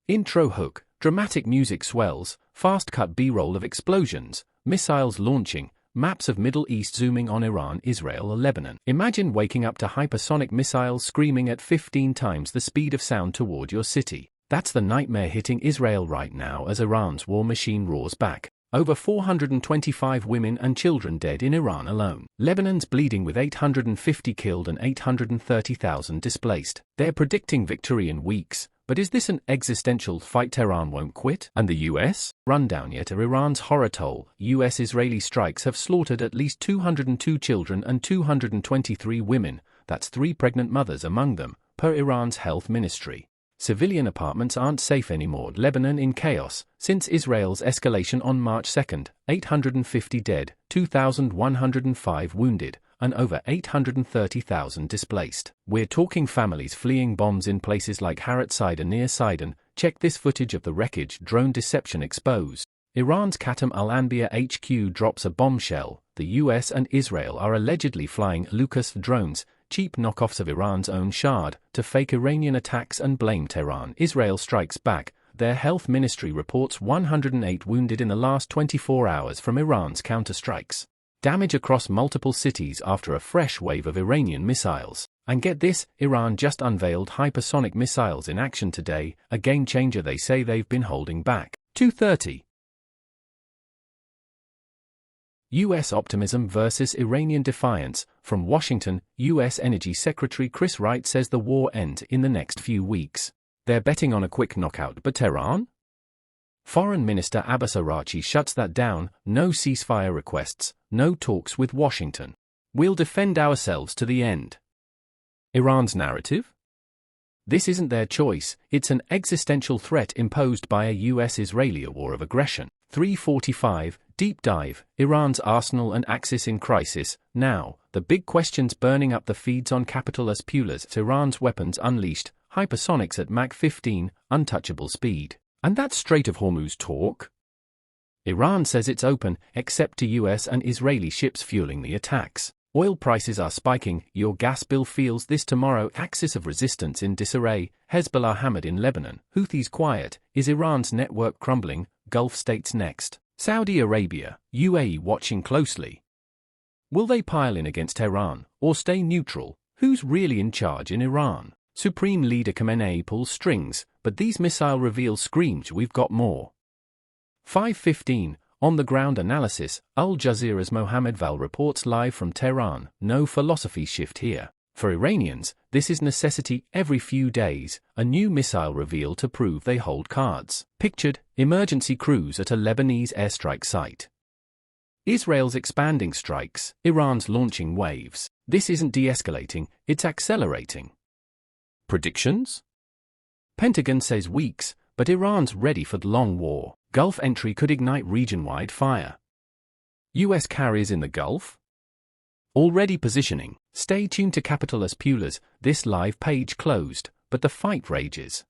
Intro hook, dramatic music swells, fast-cut B-roll of explosions, missiles launching, maps of Middle East zooming on Iran, Israel or Lebanon. Imagine waking up to hypersonic missiles screaming at 15 times the speed of sound toward your city. That's the nightmare hitting Israel right now as Iran's war machine roars back. Over 425 women and children dead in Iran alone. Lebanon's bleeding with 850 killed and 830,000 displaced. They're predicting victory in weeks. But is this an existential fight Tehran won't quit? And the US? Rundown yet of Iran's horror toll. US-Israeli strikes have slaughtered at least 202 children and 223 women, that's 3 pregnant mothers among them, per Iran's health ministry. Civilian apartments aren't safe anymore. Lebanon in chaos. Since Israel's escalation on March 2nd, 850 dead, 2,105 wounded, and over 830,000 displaced. We're talking families fleeing bombs in places like Harat Sidon near Sidon. Check this footage of the wreckage. Drone deception exposed. Iran's Khatam al-Anbiya HQ drops a bombshell. The US and Israel are allegedly flying Lucas drones, cheap knockoffs of Iran's own Shahed, to fake Iranian attacks and blame Tehran. Israel strikes back. Their health ministry reports 108 wounded in the last 24 hours from Iran's counterstrikes. Damage across multiple cities after a fresh wave of Iranian missiles. And get this, Iran just unveiled hypersonic missiles in action today, a game changer they say they've been holding back. 2:30. U.S. optimism versus Iranian defiance. From Washington, U.S. Energy Secretary Chris Wright says the war ends in the next few weeks. They're betting on a quick knockout, but Tehran? Foreign Minister Abbas Araghchi shuts that down. No ceasefire requests, no talks with Washington. We'll defend ourselves to the end. Iran's narrative? This isn't their choice, it's an existential threat imposed by a US-Israeli war of aggression. 3:45, Deep Dive, Iran's arsenal and axis in crisis. Now, the big questions burning up the feeds on Capital as Pulas. Iran's weapons unleashed, hypersonics at Mach 15, untouchable speed. And that Strait of Hormuz talk? Iran says it's open, except to US and Israeli ships fueling the attacks. Oil prices are spiking. Your gas bill feels this tomorrow. Axis of resistance in disarray. Hezbollah hammered in Lebanon. Houthis quiet. Is Iran's network crumbling? Gulf states next. Saudi Arabia, UAE watching closely. Will they pile in against Tehran, or stay neutral? Who's really in charge in Iran? Supreme Leader Khamenei pulls strings, but these missile reveals screams we've got more. 5:15, on-the-ground analysis. Al Jazeera's Mohammed Val reports live from Tehran. No philosophy shift here. For Iranians, this is necessity. Every few days, a new missile reveal to prove they hold cards. Pictured, emergency crews at a Lebanese airstrike site. Israel's expanding strikes, Iran's launching waves. This isn't de-escalating, it's accelerating. Predictions? Pentagon says weeks, but Iran's ready for the long war. Gulf entry could ignite region-wide fire. US carriers in the Gulf? Already positioning. Stay tuned to Capital as Pulas. This live page closed, but the fight rages.